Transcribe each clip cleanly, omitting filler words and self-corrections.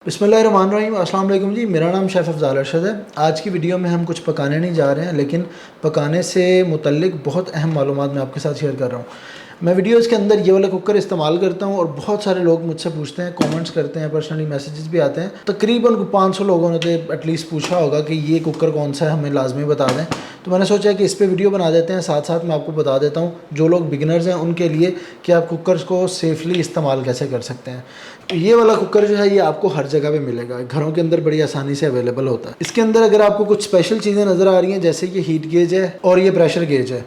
बिस्मिल्लाहिर्रहमानिर्रहीम। अस्सलाम वालेकुम जी, मेरा नाम शेफ़ अफ़ज़ाल अरशद है। आज की वीडियो में हम कुछ पकाने नहीं जा रहे हैं, लेकिन पकाने से मुतल्लिक़ बहुत अहम मालूमात मैं आपके साथ शेयर कर रहा हूँ। मैं वीडियोज़ के अंदर ये वाला कुकर इस्तेमाल करता हूँ और बहुत सारे लोग मुझसे पूछते हैं, कमेंट्स करते हैं, पर्सनली मैसेजेस भी आते हैं। तकरीबन 500 लोगों ने तो एटलीस्ट पूछा होगा कि ये कुकर कौन सा है, हमें लाजमी बता दें। तो मैंने सोचा कि इस पे वीडियो बना देते हैं। साथ साथ मैं आपको बता देता हूँ जो लोग बिगिनर्स हैं उनके लिए कि आप कुकर्स को सेफ़ली इस्तेमाल कैसे कर सकते हैं। तो ये वाला कुकर जो है ये आपको हर जगह पे मिलेगा, घरों के अंदर बड़ी आसानी से अवेलेबल होता है। इसके अंदर अगर आपको कुछ स्पेशल चीज़ें नज़र आ रही हैं, जैसे ये हीट गेज है और ये प्रेशर गेज है,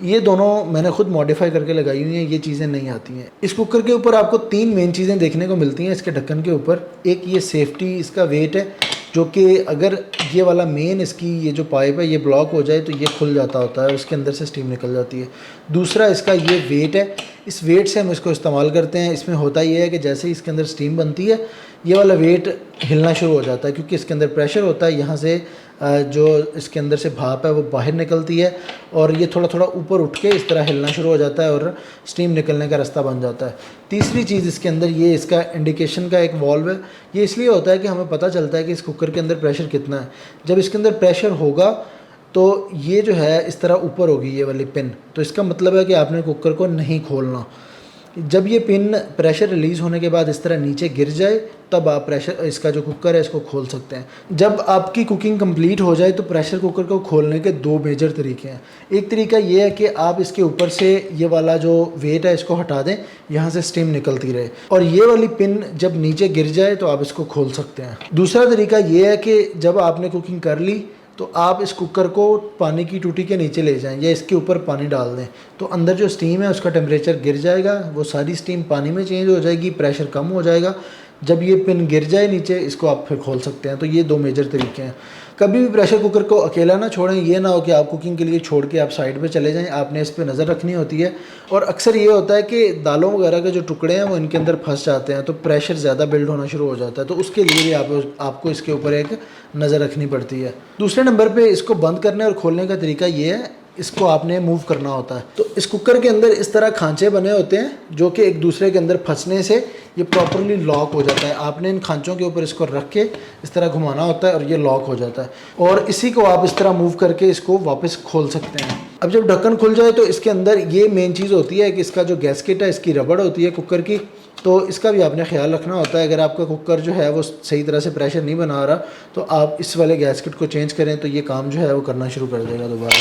ये दोनों मैंने खुद मॉडिफाई करके लगाई हुई हैं, ये चीज़ें नहीं आती हैं। इस कुकर के ऊपर आपको 3 मेन चीज़ें देखने को मिलती हैं इसके ढक्कन के ऊपर। एक ये सेफ्टी इसका वेट है, जो कि अगर ये वाला मेन इसकी ये जो पाइप है ये ब्लॉक हो जाए तो ये खुल जाता होता है और उसके अंदर से स्टीम निकल जाती है। दूसरा इसका ये वेट है, इस वेट से हम इसको इस्तेमाल करते हैं। इसमें होता ये है कि जैसे ही इसके अंदर स्टीम बनती है ये वाला वेट हिलना शुरू हो जाता है, क्योंकि इसके अंदर प्रेशर होता है। यहाँ से जो इसके अंदर से भाप है वो बाहर निकलती है और ये थोड़ा थोड़ा ऊपर उठ के इस तरह हिलना शुरू हो जाता है और स्टीम निकलने का रास्ता बन जाता है। तीसरी चीज़ इसके अंदर ये इसका इंडिकेशन का एक वॉल्व है। ये इसलिए होता है कि हमें पता चलता है कि इस कुकर के अंदर प्रेशर कितना है। जब इसके अंदर प्रेशर होगा तो ये जो है इस तरह ऊपर होगी ये वाली पिन, तो इसका मतलब है कि आपने कुकर को नहीं खोलना। जब ये पिन प्रेशर रिलीज़ होने के बाद इस तरह नीचे गिर जाए तब आप प्रेशर इसका जो कुकर है इसको खोल सकते हैं। जब आपकी कुकिंग कंप्लीट हो जाए तो प्रेशर कुकर को खोलने के 2 मेजर तरीके हैं। एक तरीका ये है कि आप इसके ऊपर से ये वाला जो वेट है इसको हटा दें, यहाँ से स्टीम निकलती रहे, और ये वाली पिन जब नीचे गिर जाए तो आप इसको खोल सकते हैं। दूसरा तरीका ये है कि जब आपने कुकिंग कर ली तो आप इस कुकर को पानी की टूटी के नीचे ले जाएं या इसके ऊपर पानी डाल दें, तो अंदर जो स्टीम है उसका टेम्परेचर गिर जाएगा, वो सारी स्टीम पानी में चेंज हो जाएगी, प्रेशर कम हो जाएगा। जब ये पिन गिर जाए नीचे इसको आप फिर खोल सकते हैं। तो ये 2 मेजर तरीके हैं। कभी भी प्रेशर कुकर को अकेला ना छोड़ें। ये ना हो कि आप कुकिंग के लिए छोड़ के आप साइड पे चले जाएं, आपने इस पे नज़र रखनी होती है। और अक्सर ये होता है कि दालों वगैरह के जो टुकड़े हैं वो इनके अंदर फंस जाते हैं, तो प्रेशर ज़्यादा बिल्ड होना शुरू हो जाता है। तो उसके लिए भी आपको इसके ऊपर एक नज़र रखनी पड़ती है। दूसरे नंबर पर इसको बंद करने और खोलने का तरीका ये है, इसको आपने मूव करना होता है। तो इस कुकर के अंदर इस तरह खांचे बने होते हैं जो कि एक दूसरे के अंदर फंसने से ये प्रॉपर्ली लॉक हो जाता है। आपने इन खांचों के ऊपर इसको रख के इस तरह घुमाना होता है और ये लॉक हो जाता है, और इसी को आप इस तरह मूव करके इसको वापस खोल सकते हैं। अब जब ढक्कन खुल जाए तो इसके अंदर ये मेन चीज़ होती है कि इसका जो गैस्केट है इसकी रबड़ होती है कुकर की, तो इसका भी आपने ख्याल रखना होता है। अगर आपका कुकर जो है वो सही तरह से प्रेशर नहीं बना रहा तो आप इस वाले गैस्केट को चेंज करें तो ये काम जो है वो करना शुरू कर देगा दोबारा।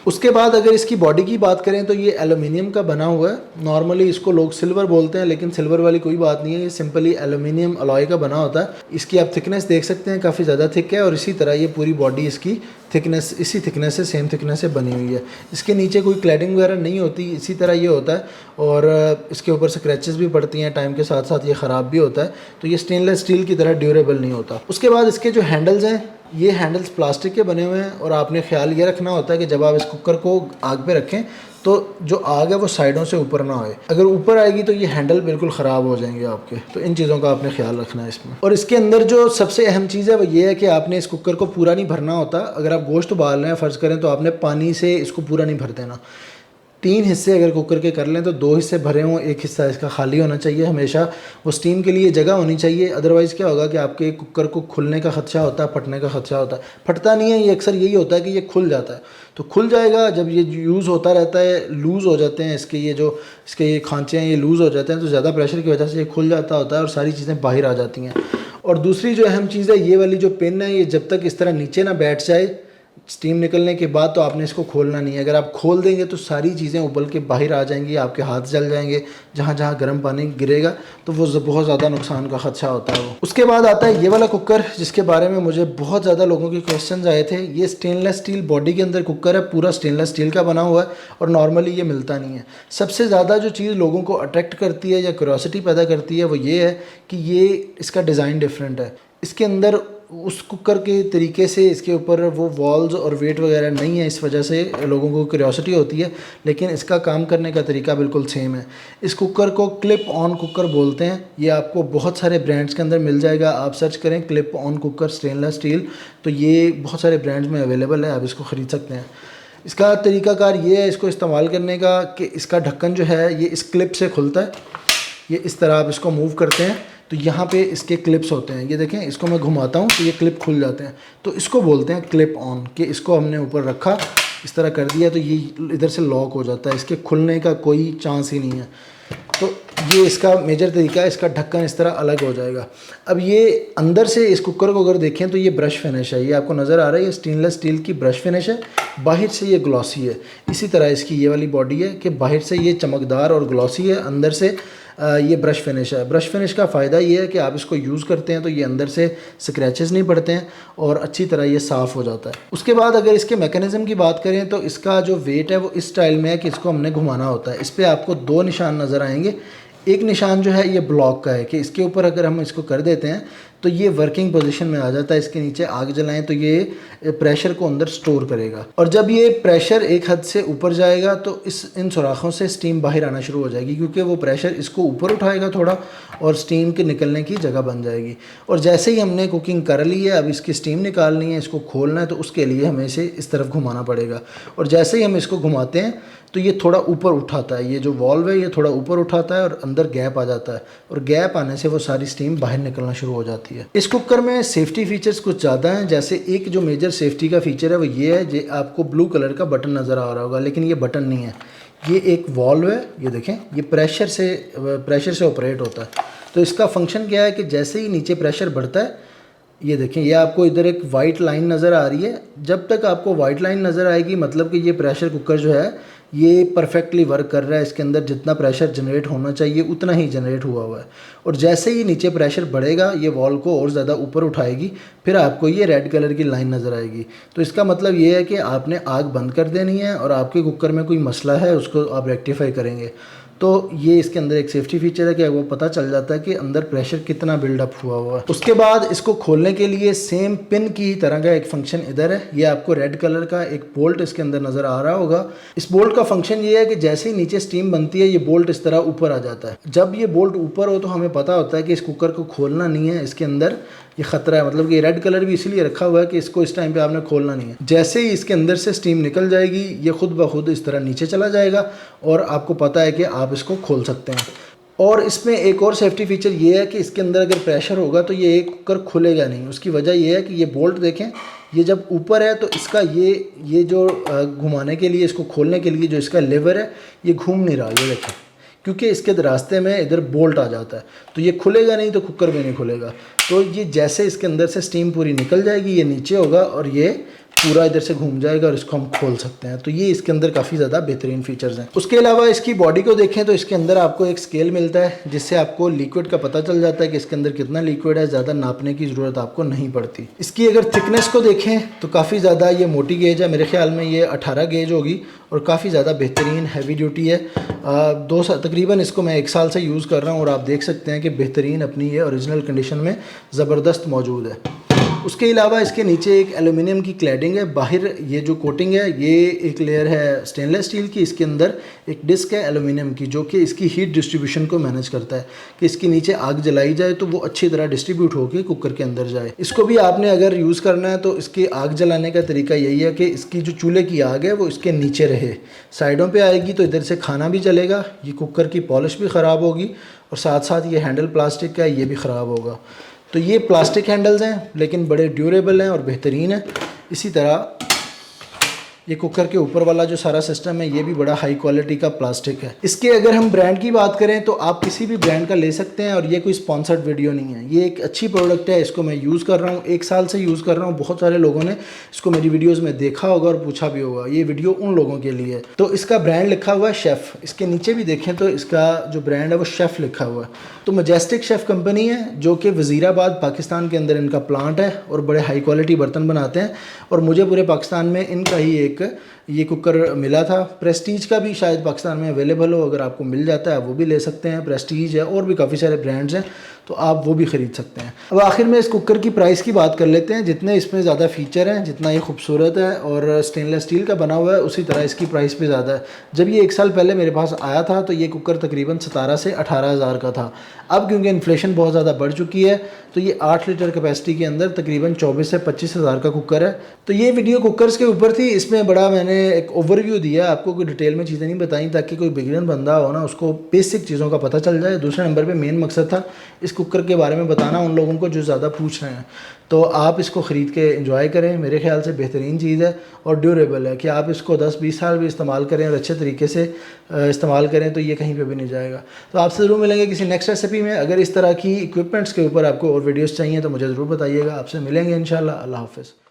उसके बाद अगर इसकी बॉडी की बात करें तो ये एलुमिनियम का बना हुआ है। नॉर्मली इसको लोग सिल्वर बोलते हैं, लेकिन सिल्वर वाली कोई बात नहीं है, ये सिंपली एलुमिनियम अलॉय का बना होता है। इसकी आप थिकनेस देख सकते हैं, काफ़ी ज़्यादा थिक है, और इसी तरह ये पूरी बॉडी इसकी थिकनेस इसी थिकनेस से सेम थिकनेस से बनी हुई है। इसके नीचे कोई क्लैडिंग वगैरह नहीं होती, इसी तरह ये होता है, और इसके ऊपर स्क्रैचेस भी पड़ती हैं टाइम के साथ साथ, ये ख़राब भी होता है। तो ये स्टेनलेस स्टील की तरह ड्यूरेबल नहीं होता। उसके बाद इसके जो हैंडल्स हैं ये हैंडल्स प्लास्टिक के बने हुए हैं, और आपने ख्याल ये रखना होता है कि जब आप इस कुकर को आग पे रखें तो जो आग है वो साइडों से ऊपर ना आए। अगर ऊपर आएगी तो ये हैंडल बिल्कुल ख़राब हो जाएंगे आपके। तो इन चीज़ों का आपने ख्याल रखना है इसमें। और इसके अंदर जो सबसे अहम चीज़ है वो ये है कि आपने इस कुकर को पूरा नहीं भरना होता। अगर आप गोश्त उबाल रहे हैं फ़र्ज़ करें, तो आपने पानी से इसको पूरा नहीं भर देना। 3 हिस्से अगर कुकर के कर लें तो 2 हिस्से भरे हों, 1 हिस्सा इसका खाली होना चाहिए। हमेशा वो स्टीम के लिए जगह होनी चाहिए, अदरवाइज़ क्या होगा कि आपके कुकर को खुलने का खदशा होता है, फटने का खदशा होता है। फटता नहीं है, ये अक्सर यही होता है कि ये खुल जाता है। तो खुल जाएगा जब ये यूज़ होता रहता है, लूज़ हो जाते हैं इसके ये खांचे हैं ये लूज़ हो जाते हैं, तो ज़्यादा प्रेशर की वजह से ये खुल जाता होता है और सारी चीज़ें बाहर आ जाती हैं। और दूसरी जो अहम चीज़ है, ये वाली जो पिन है, ये जब तक इस तरह नीचे ना बैठ जाए स्टीम निकलने के बाद तो आपने इसको खोलना नहीं है। अगर आप खोल देंगे तो सारी चीज़ें उबल के बाहर आ जाएंगी, आपके हाथ जल जाएंगे, जहाँ जहाँ गर्म पानी गिरेगा तो वो बहुत ज़्यादा नुकसान का खदशा होता है वो। उसके बाद आता है ये वाला कुकर, जिसके बारे में मुझे बहुत ज़्यादा लोगों के क्वेश्चंस आए थे। ये स्टेनलेस स्टील बॉडी के अंदर कुकर है, पूरा स्टेनलेस स्टील का बना हुआ है, और नॉर्मली ये मिलता नहीं है। सबसे ज़्यादा जो चीज़ लोगों को अट्रैक्ट करती है या क्यूरियोसिटी पैदा करती है वो ये है कि ये इसका डिज़ाइन डिफरेंट है। इसके अंदर उस कुकर के तरीके से इसके ऊपर वो वॉल्स और वेट वगैरह नहीं है, इस वजह से लोगों को क्यूरियोसिटी होती है, लेकिन इसका काम करने का तरीका बिल्कुल सेम है। इस कुकर को क्लिप ऑन कुकर बोलते हैं। ये आपको बहुत सारे ब्रांड्स के अंदर मिल जाएगा, आप सर्च करें clip on cooker stainless steel, तो ये बहुत सारे ब्रांड्स में अवेलेबल है, आप इसको ख़रीद सकते हैं। इसका तरीकाकार ये है इसको इस्तेमाल करने का कि इसका ढक्कन जो है ये इस क्लिप से खुलता है। ये इस तरह आप इसको मूव करते हैं तो यहाँ पे इसके क्लिप्स होते हैं, ये देखें, इसको मैं घुमाता हूँ तो ये क्लिप खुल जाते हैं, तो इसको बोलते हैं क्लिप ऑन। कि इसको हमने ऊपर रखा, इस तरह कर दिया तो ये इधर से लॉक हो जाता है, इसके खुलने का कोई चांस ही नहीं है। तो ये इसका मेजर तरीका है, इसका ढक्कन इस तरह अलग हो जाएगा। अब ये अंदर से इस कुकर को अगर देखें तो ये ब्रश फिनिश है, ये आपको नज़र आ रहा है, ये स्टेनलेस स्टील की ब्रश फिनिश है, बाहर से ये ग्लॉसी है। इसी तरह इसकी ये वाली बॉडी है कि बाहर से ये चमकदार और ग्लॉसी है, अंदर से ये ब्रश फिनिश है। ब्रश फिनिश का फ़ायदा ये है कि आप इसको यूज़ करते हैं तो ये अंदर से स्क्रैचेस नहीं पड़ते हैं और अच्छी तरह ये साफ़ हो जाता है। उसके बाद अगर इसके मैकेनिज़्म की बात करें तो इसका जो वेट है वो इस स्टाइल में है कि इसको हमने घुमाना होता है। इस पर आपको 2 निशान नज़र आएंगे। एक निशान जो है ये ब्लॉक का है कि इसके ऊपर अगर हम इसको कर देते हैं तो ये वर्किंग पोजीशन में आ जाता है। इसके नीचे आग जलाएं तो ये प्रेशर को अंदर स्टोर करेगा, और जब ये प्रेशर एक हद से ऊपर जाएगा तो इन सुराखों से स्टीम बाहर आना शुरू हो जाएगी, क्योंकि वो प्रेशर इसको ऊपर उठाएगा थोड़ा और स्टीम के निकलने की जगह बन जाएगी। और जैसे ही हमने कुकिंग कर ली है, अब इसकी स्टीम निकालनी है, इसको खोलना है, तो उसके लिए हमें इसे इस तरफ घुमाना पड़ेगा। और जैसे ही हम इसको घुमाते हैं तो ये थोड़ा ऊपर उठाता है, ये जो वॉल्व है ये थोड़ा ऊपर उठाता है और अंदर गैप आ जाता है, और गैप आने से वो सारी स्टीम बाहर निकलना शुरू हो जाती है। इस कुकर में सेफ्टी फीचर्स कुछ ज़्यादा हैं। जैसे एक जो मेजर सेफ्टी का फीचर है वो ये है, जो आपको ब्लू कलर का बटन नज़र आ रहा होगा, लेकिन ये बटन नहीं है, ये एक वॉल्व है। ये देखें, ये प्रेशर से ऑपरेट होता है। तो इसका फंक्शन क्या है कि जैसे ही नीचे प्रेशर बढ़ता है, ये देखें, ये आपको इधर एक वाइट लाइन नज़र आ रही है। जब तक आपको वाइट लाइन नज़र आएगी मतलब कि ये प्रेशर कुकर जो है ये परफेक्टली वर्क कर रहा है, इसके अंदर जितना प्रेशर जनरेट होना चाहिए उतना ही जनरेट हुआ है। और जैसे ही नीचे प्रेशर बढ़ेगा ये वॉल को और ज़्यादा ऊपर उठाएगी, फिर आपको ये रेड कलर की लाइन नज़र आएगी। तो इसका मतलब ये है कि आपने आग बंद कर देनी है और आपके कुकर में कोई मसला है उसको आप रेक्टिफाई करेंगे। तो ये इसके अंदर एक सेफ्टी फीचर है कि वो पता चल जाता है कि अंदर प्रेशर कितना बिल्डअप हुआ है। उसके बाद इसको खोलने के लिए सेम पिन की तरह का एक फंक्शन इधर है। ये आपको रेड कलर का एक बोल्ट इसके अंदर नज़र आ रहा होगा। इस बोल्ट का फंक्शन ये है कि जैसे ही नीचे स्टीम बनती है ये बोल्ट इस तरह ऊपर आ जाता है। जब ये बोल्ट ऊपर हो तो हमें पता होता है कि इस कुकर को खोलना नहीं है, इसके अंदर ये ख़तरा है। मतलब कि रेड कलर भी इसीलिए रखा हुआ है कि इसको इस टाइम पे आपने खोलना नहीं है। जैसे ही इसके अंदर से स्टीम निकल जाएगी ये खुद ब खुद इस तरह नीचे चला जाएगा और आपको पता है कि आप इसको खोल सकते हैं। और इसमें एक और सेफ्टी फीचर ये है कि इसके अंदर अगर प्रेशर होगा तो ये एक कुकर खुलेगा नहीं। उसकी वजह ये है कि ये बोल्ट देखें, ये जब ऊपर है तो इसका ये जो घुमाने के लिए, इसको खोलने के लिए जो इसका लेवर है ये घूम नहीं रहा, ये देखें, क्योंकि इसके रास्ते में इधर बोल्ट आ जाता है तो ये खुलेगा नहीं, तो कुकर भी नहीं खुलेगा। तो ये जैसे इसके अंदर से स्टीम पूरी निकल जाएगी ये नीचे होगा और ये पूरा इधर से घूम जाएगा और इसको हम खोल सकते हैं। तो ये इसके अंदर काफ़ी ज़्यादा बेहतरीन फीचर्स हैं। उसके अलावा इसकी बॉडी को देखें तो इसके अंदर आपको एक स्केल मिलता है जिससे आपको लिक्विड का पता चल जाता है कि इसके अंदर कितना लिक्विड है। ज़्यादा नापने की ज़रूरत आपको नहीं पड़ती। इसकी अगर थिकनेस को देखें तो काफ़ी ज़्यादा ये मोटी गेज है, मेरे ख्याल में ये 18 गेज होगी और काफ़ी ज़्यादा बेहतरीन हैवी ड्यूटी है। तकरीबन इसको मैं 1 साल से यूज़ कर रहा हूँ और आप देख सकते हैं कि बेहतरीन अपनी ये ओरिजिनल कंडीशन में ज़बरदस्त मौजूद है। उसके अलावा इसके नीचे एक एल्युमिनियम की क्लैडिंग है। बाहर ये जो कोटिंग है ये एक लेयर है स्टेनलेस स्टील की, इसके अंदर एक डिस्क है एल्युमिनियम की जो कि इसकी हीट डिस्ट्रीब्यूशन को मैनेज करता है कि इसके नीचे आग जलाई जाए तो वो अच्छी तरह डिस्ट्रीब्यूट होकर कुकर के अंदर जाए। इसको भी आपने अगर यूज़ करना है तो इसकी आग जलाने का तरीका यही है कि इसकी जो चूल्हे की आग है वो इसके नीचे रहे, साइडों पर आएगी तो इधर से खाना भी जलेगा, ये कुकर की पॉलिश भी ख़राब होगी और साथ साथ ये हैंडल प्लास्टिक का है ये भी ख़राब होगा। तो ये प्लास्टिक हैंडल्स हैं लेकिन बड़े ड्यूरेबल हैं और बेहतरीन है। इसी तरह ये कुकर के ऊपर वाला जो सारा सिस्टम है ये भी बड़ा हाई क्वालिटी का प्लास्टिक है। इसके अगर हम ब्रांड की बात करें तो आप किसी भी ब्रांड का ले सकते हैं और ये कोई स्पॉन्सर्ड वीडियो नहीं है, ये एक अच्छी प्रोडक्ट है। इसको मैं यूज़ कर रहा हूँ, 1 साल से यूज़ कर रहा हूँ। बहुत सारे लोगों ने इसको मेरी वीडियोस में देखा होगा और पूछा भी होगा। ये वीडियो उन लोगों के लिए है। तो इसका ब्रांड लिखा हुआ है शेफ़, इसके नीचे भी देखें तो इसका जो ब्रांड है वो शेफ़ लिखा हुआ है। तो मजेस्टिक शेफ़ कंपनी है जो कि वज़ीराबाद पाकिस्तान के अंदर इनका प्लांट है और बड़े हाई क्वालिटी बर्तन बनाते हैं और मुझे पूरे पाकिस्तान में इनका ही एक ये कुकर मिला था। प्रेस्टीज का भी शायद पाकिस्तान में अवेलेबल हो, अगर आपको मिल जाता है वो भी ले सकते हैं। प्रेस्टीज है और भी काफ़ी सारे ब्रांड्स हैं तो आप वो भी ख़रीद सकते हैं। अब आखिर में इस कुकर की प्राइस की बात कर लेते हैं। जितने इसमें ज़्यादा फ़ीचर हैं, जितना ये खूबसूरत है और स्टेनलेस स्टील का बना हुआ है, उसी तरह इसकी प्राइस भी ज़्यादा है। जब ये 1 साल पहले मेरे पास आया था तो ये कुकर तकरीबन 17 से 18 हज़ार का था। अब क्योंकि इन्फ्लेशन बहुत ज़्यादा बढ़ चुकी है तो ये 8 लीटर कैपेसिटी के अंदर तकरीबन 24 से 25 हज़ार का कुकर है। तो ये वीडियो कुकर्स के ऊपर थी। इसमें बड़ा मैंने एक ओवरव्यू दिया, आपको कोई डिटेल में चीज़ें नहीं बताई ताकि कोई बिगिनर बंदा हो ना उसको बेसिक चीज़ों का पता चल जाए। दूसरे नंबर पे मेन मकसद था इस कुकर के बारे में बताना उन लोगों को जो ज़्यादा पूछ रहे हैं। तो आप इसको ख़रीद के एंजॉय करें, मेरे ख्याल से बेहतरीन चीज़ है और ड्यूरेबल है कि आप इसको 10-20 साल भी इस्तेमाल करें और अच्छे तरीके से इस्तेमाल करें तो ये कहीं पे भी नहीं जाएगा। तो आपसे ज़रूर मिलेंगे किसी नेक्स्ट रेसिपी में। अगर इस तरह की इक्विपमेंट्स के ऊपर आपको और वीडियोज़ चाहिए तो मुझे ज़रूर बताइएगा। आपसे मिलेंगे इंशाल्लाह। अल्लाह हाफ़िज़।